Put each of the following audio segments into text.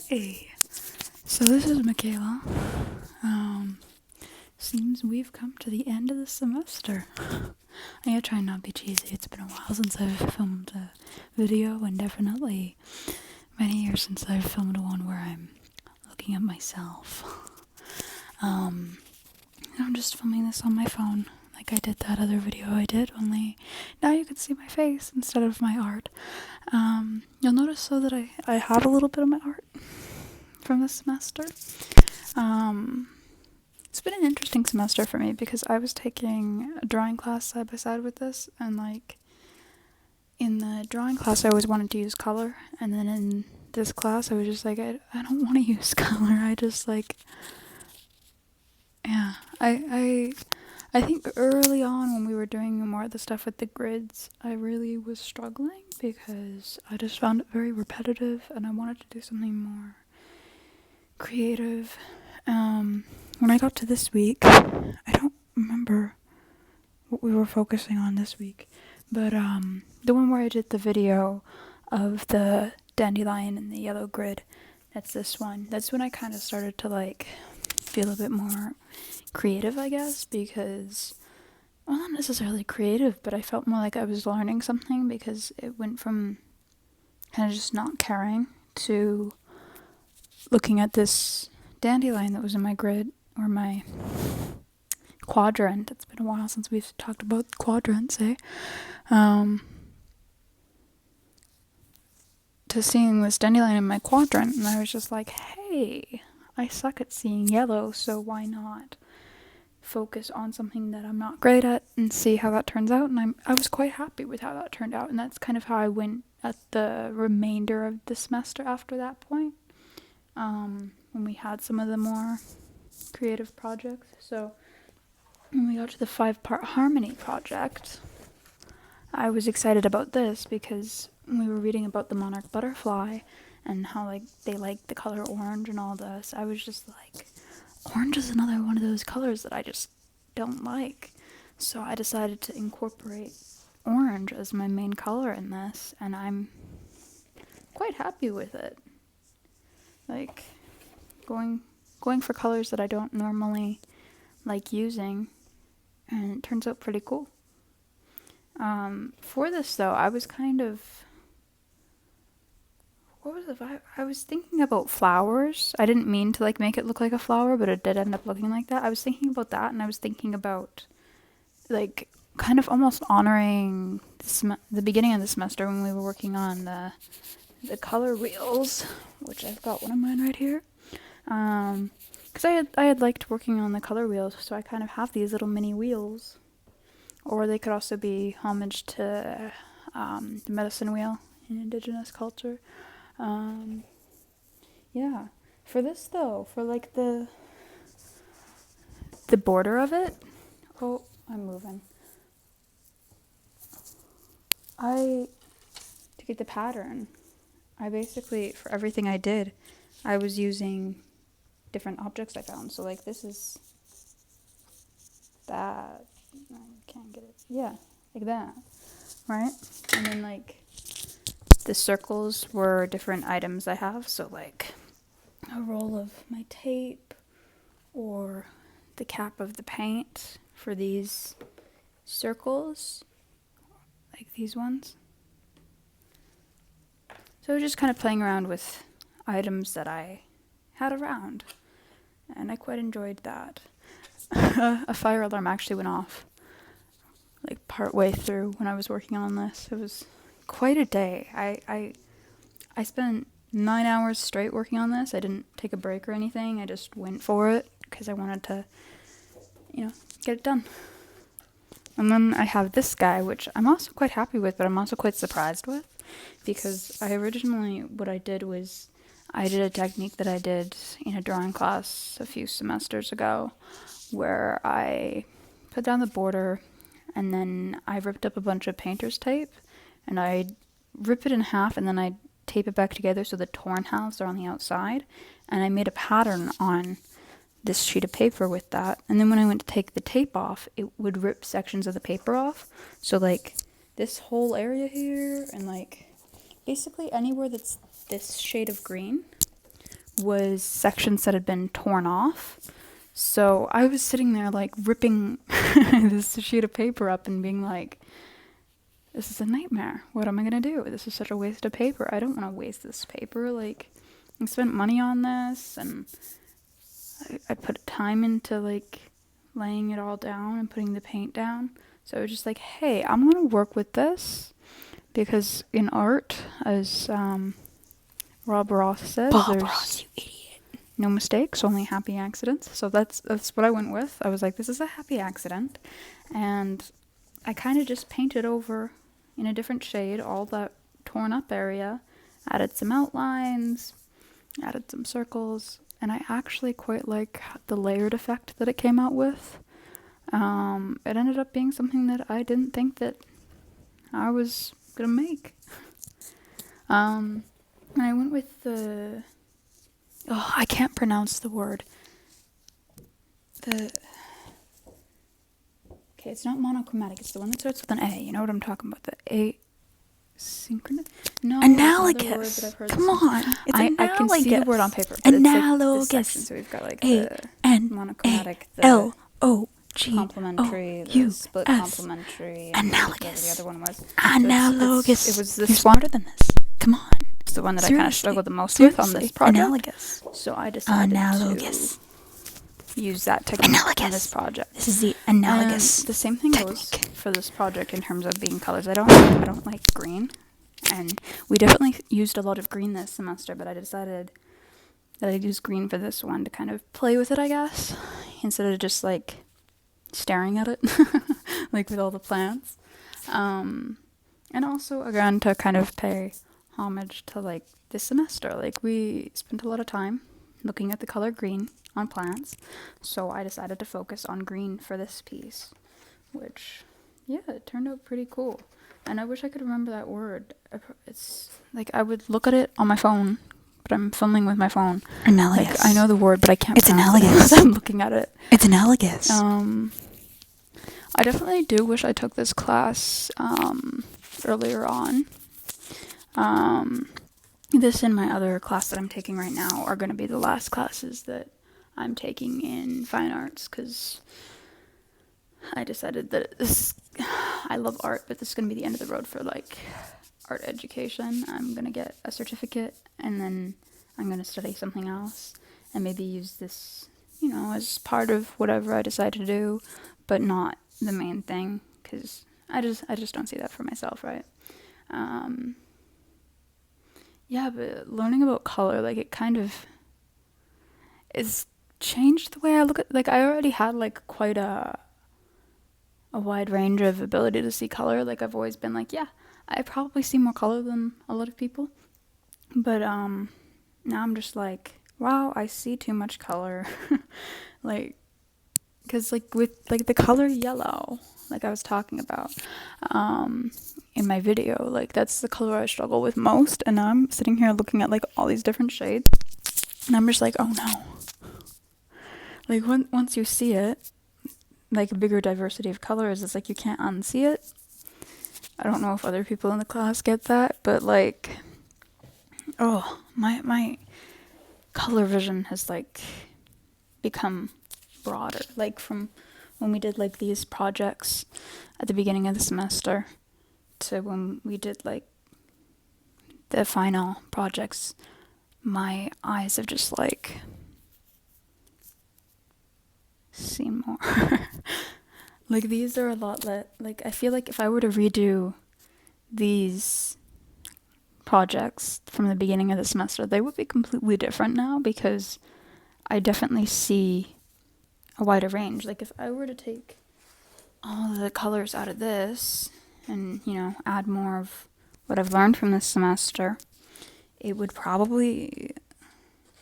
Hey, so this is Michaela. Seems we've come to the end of the semester. I gotta try and not be cheesy. It's been a while since I've filmed a video, and definitely many years since I've filmed one where I'm looking at myself. I'm just filming this on my phone, like I did that other video I did, only now you can see my face instead of my art. You'll notice though that I have a little bit of my art from this semester. It's been an interesting semester for me because I was taking a drawing class side by side with this, and like in the drawing class I always wanted to use color, and then in this class I was just like, I don't want to use color. I just like, yeah, I think early on when we were doing more of the stuff with the grids, I really was struggling because I just found it very repetitive and I wanted to do something more creative. When I got to this week, I don't remember what we were focusing on this week, but the one where I did the video of the dandelion and the yellow grid, that's this one. That's when I kind of started to like feel a bit more creative, I guess, because, well, not necessarily creative, but I felt more like I was learning something because it went from kind of just not caring to looking at this dandelion that was in my grid, or my quadrant. It's been a while since we've talked about quadrants, eh? To seeing this dandelion in my quadrant, and I was just like, hey, I suck at seeing yellow, so why not focus on something that I'm not great at and see how that turns out? And I was quite happy with how that turned out, and that's kind of how I went at the remainder of the semester after that point, when we had some of the more creative projects. So when we got to the 5-part harmony project, I was excited about this because we were reading about the monarch butterfly and how like they like the color orange and all this. I was just like, orange is another one of those colors that I just don't like. So I decided to incorporate orange as my main color in this, and I'm quite happy with it. Like going for colors that I don't normally like using, and it turns out pretty cool. For this though, I was kind of, what was the vibe? I was thinking about flowers. I didn't mean to like make it look like a flower, but it did end up looking like that. I was thinking about that, and I was thinking about like kind of almost honoring the beginning of the semester when we were working on the color wheels, which I've got one of mine right here. Because I had liked working on the color wheels, so I kind of have these little mini wheels. Or they could also be homage to the medicine wheel in indigenous culture. Yeah. For this though, for like the border of it, oh, I'm moving. To get the pattern, I basically, for everything I did, I was using different objects I found. So like this is that, I can't get it, yeah, like that, right? And then like the circles were different items I have, so like a roll of my tape or the cap of the paint for these circles, like these ones. So just kind of playing around with items that I had around, and I quite enjoyed that. A fire alarm actually went off like part way through when I was working on this. It was quite a day. I spent 9 hours straight working on this. I didn't take a break or anything. I just went for it because I wanted to, get it done. And then I have this guy, which I'm also quite happy with, but I'm also quite surprised with, because what I did was I did a technique that I did in a drawing class a few semesters ago, where I put down the border and then I ripped up a bunch of painter's tape and I rip it in half and then I tape it back together so the torn halves are on the outside, and I made a pattern on this sheet of paper with that. And then when I went to take the tape off, it would rip sections of the paper off. So like this whole area here, and like basically anywhere that's this shade of green was sections that had been torn off. So I was sitting there like ripping this sheet of paper up and being like, this is a nightmare. What am I going to do? This is such a waste of paper. I don't want to waste this paper. Like, I spent money on this, and I put time into like laying it all down and putting the paint down. So I was just like, hey, I'm going to work with this, because in art, as Rob Ross says, Ross, you idiot. No mistakes, only happy accidents. So that's what I went with. I was like, this is a happy accident. And I kind of just painted over in a different shade all that torn up area, added some outlines, added some circles, and I actually quite like the layered effect that it came out with. It ended up being something that I didn't think that I was gonna make. And I went with the... Oh, I can't pronounce the word. Okay, it's not monochromatic. It's the one that starts with an A. You know what I'm talking about? The asynchronous? No, analogous. Come on, it's analogous. I can see the word on paper. But analogous. It's like this section, so we've got like the monochromatic, the complementary, the split complementary, analogous. The other one was analogous. It was this. You're smarter than this. Come on. It's the one that I kind of struggled the most with on this project. Analogous. So I decided to use that technique on this project. This is the analogous. And the same thing goes for this project in terms of being colors. I don't like green, and we definitely used a lot of green this semester, but I decided that I'd use green for this one to kind of play with it, I guess, instead of just like staring at it like with all the plants. And also again to kind of pay homage to like this semester. Like we spent a lot of time looking at the color green on plants, so I decided to focus on green for this piece, which it turned out pretty cool. And I wish I could remember that word. It's like I would look at it on my phone, but I'm filming with my phone. Analogous. Like I know the word, but I can't. It's analogous. I'm looking at it. It's analogous. I definitely do wish I took this class earlier on. This and my other class that I'm taking right now are going to be the last classes that I'm taking in fine arts, because I decided that I love art, but this is going to be the end of the road for like art education. I'm going to get a certificate, and then I'm going to study something else and maybe use this, as part of whatever I decide to do, but not the main thing, because I just don't see that for myself, right? But learning about color, like it kind of is changed the way I look at, like I already had like quite a wide range of ability to see color. Like I've always been like, I probably see more color than a lot of people, but now I'm just like, wow, I see too much color. Like, because like with like the color yellow, like I was talking about in my video, like that's the color I struggle with most, and now I'm sitting here looking at like all these different shades, and I'm just like, oh no. Like once you see it, like a bigger diversity of colors, it's like you can't unsee it. I don't know if other people in the class get that, but like, oh, my color vision has like become broader. Like from when we did like these projects at the beginning of the semester to when we did like the final projects, my eyes have just like seen more. Like these are a lot like I feel like if I were to redo these projects from the beginning of the semester, they would be completely different now, because I definitely see a wider range. Like if I were to take all the colors out of this and, add more of what I've learned from this semester, it would probably,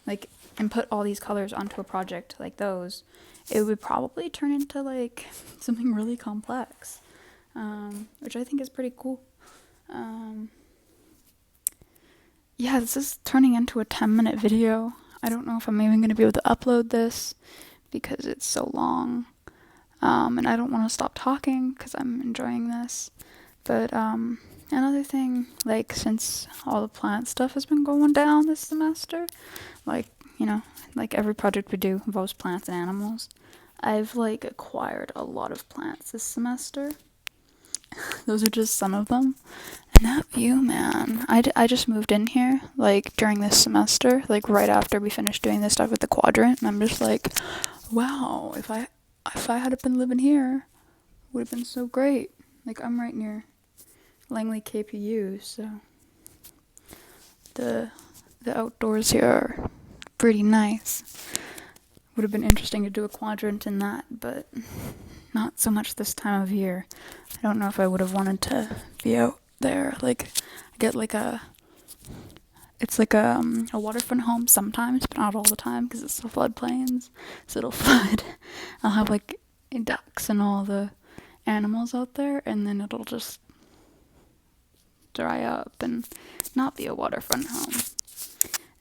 like, and put all these colors onto a project like those, it would probably turn into, like, something really complex, which I think is pretty cool. This is turning into a 10-minute video. I don't know if I'm even going to be able to upload this because it's so long. And I don't want to stop talking because I'm enjoying this. But another thing, like since all the plant stuff has been going down this semester, like like every project we do involves plants and animals. I've like acquired a lot of plants this semester. Those are just some of them. And that view, man. I just moved in here, like, during this semester, like, right after we finished doing this stuff with the quadrant, and I'm just like, wow, if I had been living here, it would have been so great. Like, I'm right near Langley KPU, so the outdoors here are pretty nice. Would have been interesting to do a quadrant in that, but not so much this time of year. I don't know if I would have wanted to be out there. Like, I get like it's like a waterfront home sometimes, but not all the time because it's the floodplains, so it'll flood. I'll have like ducks and all the animals out there, and then it'll just dry up and not be a waterfront home.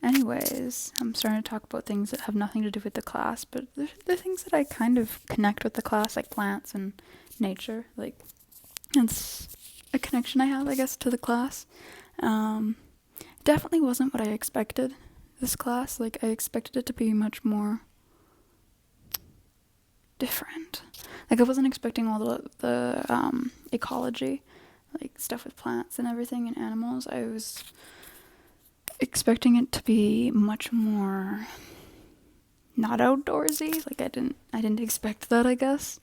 Anyways, I'm starting to talk about things that have nothing to do with the class, but they're things that I kind of connect with the class, like plants and nature. Like, it's a connection I have, I guess, to the class. Definitely wasn't what I expected, this class. Like, I expected it to be much more different. Like, I wasn't expecting all the ecology, like, stuff with plants and everything and animals. I was expecting it to be much more not outdoorsy. Like, I didn't expect that, I guess.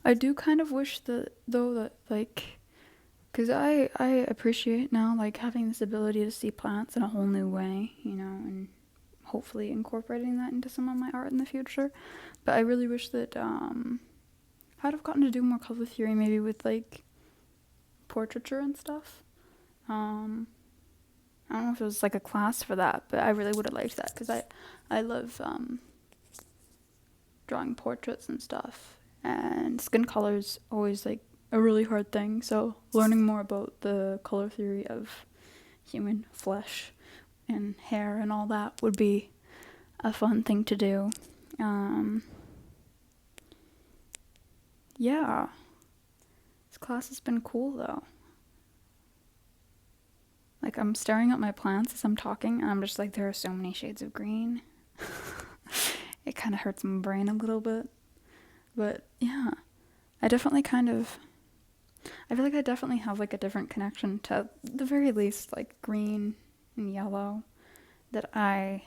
I do kind of wish that, though, that, like, because I appreciate now, like, having this ability to see plants in a whole new way, and hopefully incorporating that into some of my art in the future. But I really wish that I'd have gotten to do more color theory, maybe with, like, portraiture and stuff. I don't know if it was like a class for that, but I really would have liked that because I love drawing portraits and stuff. And skin color is always like a really hard thing. So learning more about the color theory of human flesh and hair and all that would be a fun thing to do. Yeah, this class has been cool though. Like, I'm staring at my plants as I'm talking, and I'm just like, there are so many shades of green. It kind of hurts my brain a little bit. But, yeah, I definitely I feel like I definitely have, like, a different connection to, at the very least, like, green and yellow that I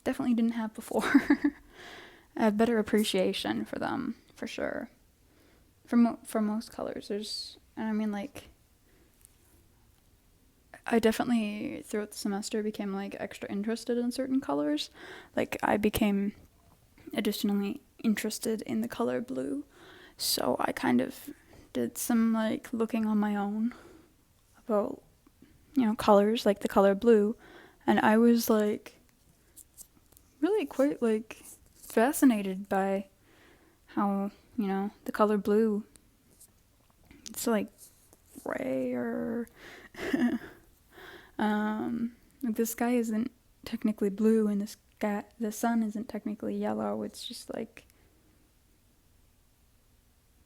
definitely didn't have before. I have better appreciation for them, for sure. For most colors, like, I definitely, throughout the semester, became, like, extra interested in certain colors. Like, I became additionally interested in the color blue. So I kind of did some, like, looking on my own about, colors, like the color blue. And I was, like, really quite, like, fascinated by how, the color blue, it's, like, gray or... the sky isn't technically blue, and the sun isn't technically yellow. It's just like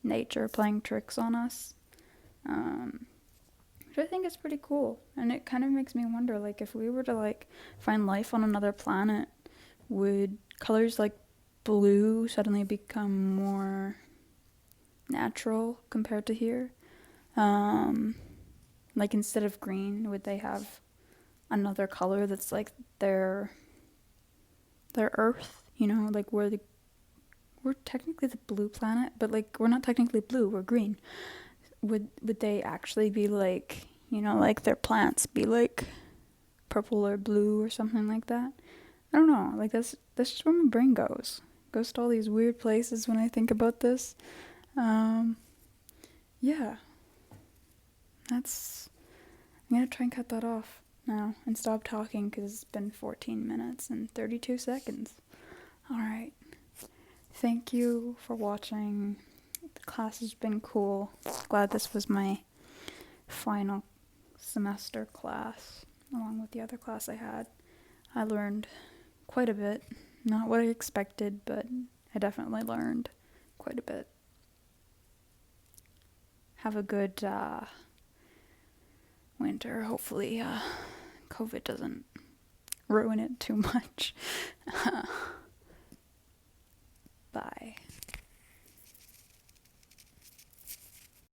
nature playing tricks on us, which I think is pretty cool. And it kind of makes me wonder, like, if we were to, like, find life on another planet, would colors like blue suddenly become more natural compared to here? Like, instead of green, would they have another color that's like their Earth? Like, we're technically the blue planet, but, like, we're not technically blue, we're green. Would they actually be like, like their plants be like purple or blue or something like that? I don't know. Like, that's just where my brain goes to all these weird places when I think about this. Yeah, I'm gonna try and cut that off now and stop talking because it's been 14 minutes and 32 seconds. Alright. Thank you for watching. The class has been cool. Glad this was my final semester class, along with the other class I had. I learned quite a bit. Not what I expected, but I definitely learned quite a bit. Have a good winter. Hopefully, COVID doesn't ruin it too much.